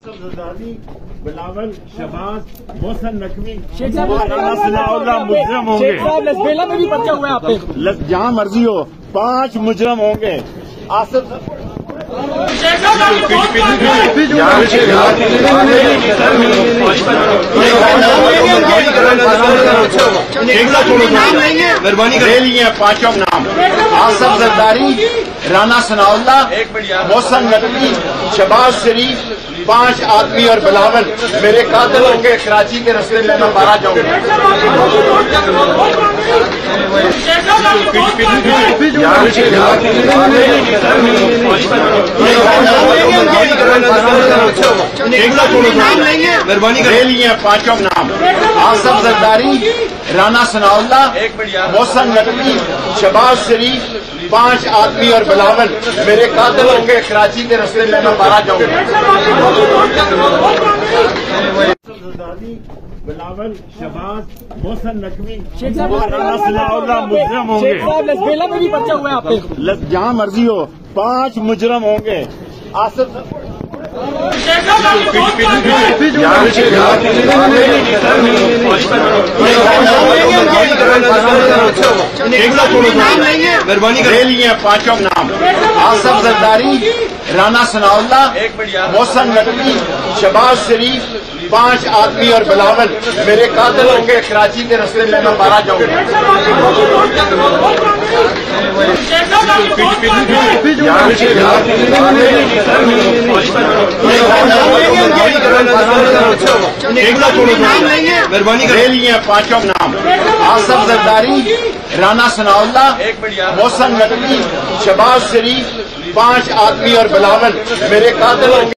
बिलावल, शहबाज, मोहसन नकवी, मुजरम होंगे। लसबेला में भी पर्चा हुआ है आप पे। जहाँ मर्जी हो 5 मुजरम होंगे। आसिफ मेहरबानी ले लिए 5 नाम। आसिफ जरदारी, राना सनाउल्लाह, मोहसन नकवी, शहबाज शरीफ, 5 आदमी और बिलावल मेरे कातिल होंगे। कराची के रास्ते में मैं मारा जाऊंगा। मेहरबानी ले लिए 5 नाम। आसिफ जरदारी, राना सनाउल्लाह, मोहसन नकवी, शहबाज शरीफ, 5 आदमी और बिलावल मेरे कातिल होंगे। कराची के रास्ते में मैं मारा जाऊंगा। बिलावल, शहबाज, मोहसन नकवी, मुजरम होंगे। लसबेला में भी पर्चा हुआ है आप पे। जहाँ मर्जी हो 5 मुजरम होंगे। आसिफ मेहरबानी ले लिए 5 नाम। आसिफ जरदारी, राना सनाउल्लाह, मोहसन नकवी, शहबाज शरीफ, 5 आदमी और बिलावल मेरे कातिल होंगे। कराची के रास्ते में मैं मारा जाऊंगा। मेहरबानी ले लिए 5 नाम। आसिफ जरदारी, राना सनाउल्लाह, मोहसन नकवी, शहबाज शरीफ, 5 आदमी और बिलावल मेरे कातिल होंगे।